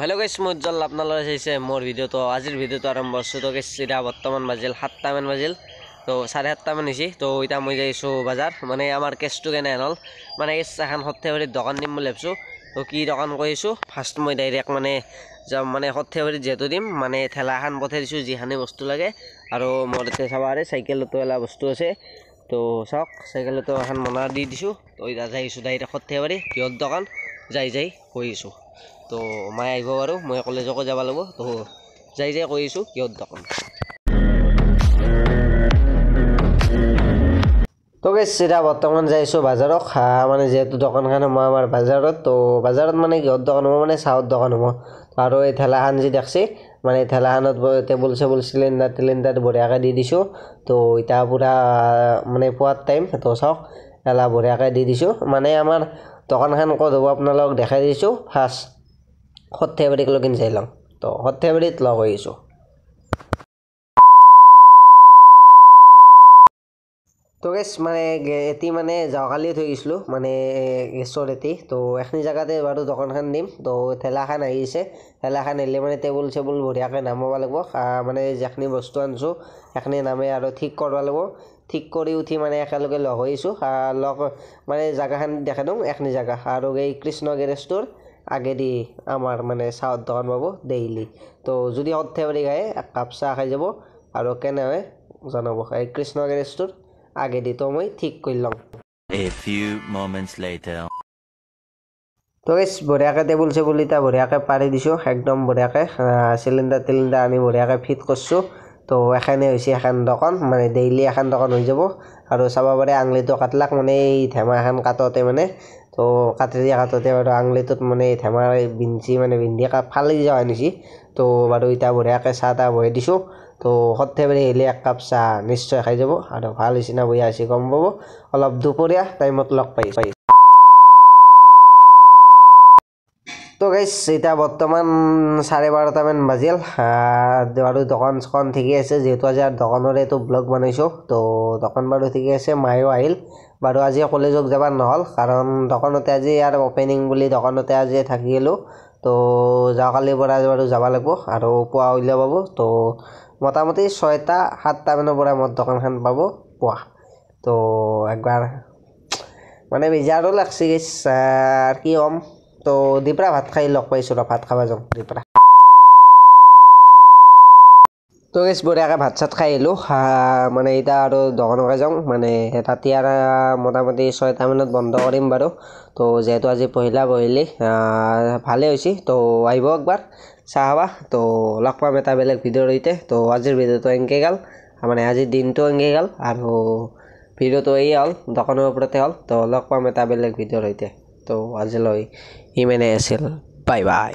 hello guys मैं उज्जवल আপনারা চাইছে মোর ভিডিও তো আজির ভিডিও তো আরম্ভ করছো তো গাইস এটা বর্তমান বাজিল 7টা মান বাজিল তো 7:30 মান হইছি তো এটা মই যাইছো বাজার মানে আমার কেসটু কেনে আনল মানে এখন হত্যাবাড়ি দোকান নিম বলে ভাবছো তো কি দোকান কইছো ফার্স্ট মই ডাইরেক্ট মানে মানে হত্যাবাড়ি যেহেতু দিম মানে ঠেলা এখন পঠাই দিছো যিখানে বস্তু লাগে আর মোরতে চাবারে সাইকেলতো এলা বস্তু আছে তো সক সাইকেলতো এখন মনা দি দিছো তো এটা যাইছো ডাইরেক্ট হত্যাবাড়ি কিহর দোকান যাই কইছো তো মই আইব পাৰো মই কলেজকো যাব লাগিব তো যাই কৈছো কিহৰ দোকান তো গাইস এটা বৰ্তমান যাইছো বাজাৰত মানে যেহেতু দোকানখান মই আমাৰ বাজাৰত তো বাজাৰত মানে কিহৰ দোকান হ'ব মানে চাহৰ দোকান হ'ব আৰু এই ঠেলাখান যি দেখছি মানে ঠেলাখানত টেবুল চিলিণ্ডাৰ বঢ়িয়াকৈ দি দিছো তো এটা পুৰা মানে পোৱাৰ টাইম তো চাওক এলা বঢ়িয়াকৈ দি দিছো মানে আমাৰ দোকানখান ক'ত হ'ব আপোনালোকক দেখাই দিছো ফাৰ্ষ্ট হত্যাবাড়িক লগিন যাই লওঁ তো হত্যাবাড়িত লগ হৈছো তো গাইস মানে এটি মানে যাওকালি থৈ গৈছিলোঁ মানে গেছৰ এটি তো এখিনি জেগাতে বাৰু দোকানখন দিম তো ঠেলাখান আহিছে ঠেলাখান আহিলে মানে টেবুল বঢ়িয়াকৈ নামাব লাগিব মানে যিখিনি বস্তু আনিছোঁ সেইখিনি নামে আৰু ঠিক কৰিব লাগিব ঠিক কৰি উঠি মানে একেলগে লগ হৈছোঁ লগ মানে জেগাখন দেখাই দিওঁ এখিনি জেগা আৰু এই কৃষ্ণ গেৰেজটোৰ আগেদি আমাৰ মানে চাহৰ দোকান পাব ডেইলি তো যদি হত্যাবাড়ি খায় এক কাপ চাহ খাই যাব আৰু কেনে হয় জনাব এই কৃষ্ণ গেৰেজটোৰ আগেদি তো মই ঠিক কৰি লওঁ A few moments later তো গাইস বঢ়িয়াকৈ টেবুল এটা বঢ়িয়াকৈ পাৰি দিছোঁ একদম বঢ়িয়াকৈ চিলিণ্ডাৰ আনি বঢ়িয়াকৈ ফিট কৰিছোঁ তো এখানে হৈছে এখন দোকান মানে ডেইলি এখন দোকান হৈ যাব আৰু চাব পাৰে আঙলিটো কাটলাক মানে এই ধেমা এখন কাটোতে মানে তো কাটোতে বাৰু আঙলিটোত মানে ধেমা বিন্ধি ফালি যোৱা নিছি তো বাৰু এতিয়া বঢ়িয়াকৈ চাহ তাহ বহাই দিছোঁ তো সৰ্থেবাৰী আহিলে এক কাপ চাহ নিশ্চয় খাই যাব আৰু ভাল হৈছে না বঢ়িয়া হৈছে গম পাব অলপ দুপৰীয়া টাইমত লগ পাই তো গাইস এটা বৰ্তমান 12:30 মান বাজিল আৰু দোকান ঠিকে আছে যেহেতু আজি আৰু দোকানৰে এইটো ব্লগ বনাইছোঁ তো দোকান বাৰু ঠিকে আছে মায়ো আহিল বাৰু আজি কলেজত যাব নহ'ল কাৰণ দোকানতে আজি আৰু অপেনিং বুলি দোকানতে আজি থাকি গ'লোঁ তো যোৱাকালিৰ পৰা বাৰু যাব লাগিব আৰু পুৱা উলিয়াব পাব তো মোটামুটি 6টা 7টা মানৰ পৰা মোৰ দোকানখন পাব পুৱা তো একবাৰ মানে বেজাৰো লাগছে গাইস আৰ কি কম তো দিপৰা ভাত খাই লগ পাইছোঁ ভাত খাব যাওঁ দিপৰা তো গাইস বঢ়িয়াকৈ ভাত চাত খাই আহিলোঁ মানে এতিয়া আৰু দোকানলৈ যাওঁ মানে ৰাতি আৰু মোটামুটি 6টা মানত বন্ধ কৰিম বাৰু তো যেহেতু আজি পহিলা বহিলি ভালে হৈছে তো আহিব একবাৰ চাহ খাবা তো লগ পাম এটা বেলেগ ভিডিঅ'ৰ সৈতে তো আজিৰ ভিডিঅ'টো এনেকৈ গ'ল মানে আজিৰ দিনটো এনেকৈ গ'ল আৰু ভিডিঅ'টো এই হ'ল দোকানৰ ওপৰতে হ'ল তো লগ পাম এটা বেলেগ ভিডিঅ'ৰ সৈতে তো আজিলৈ ইমানে আছিল বাই বাই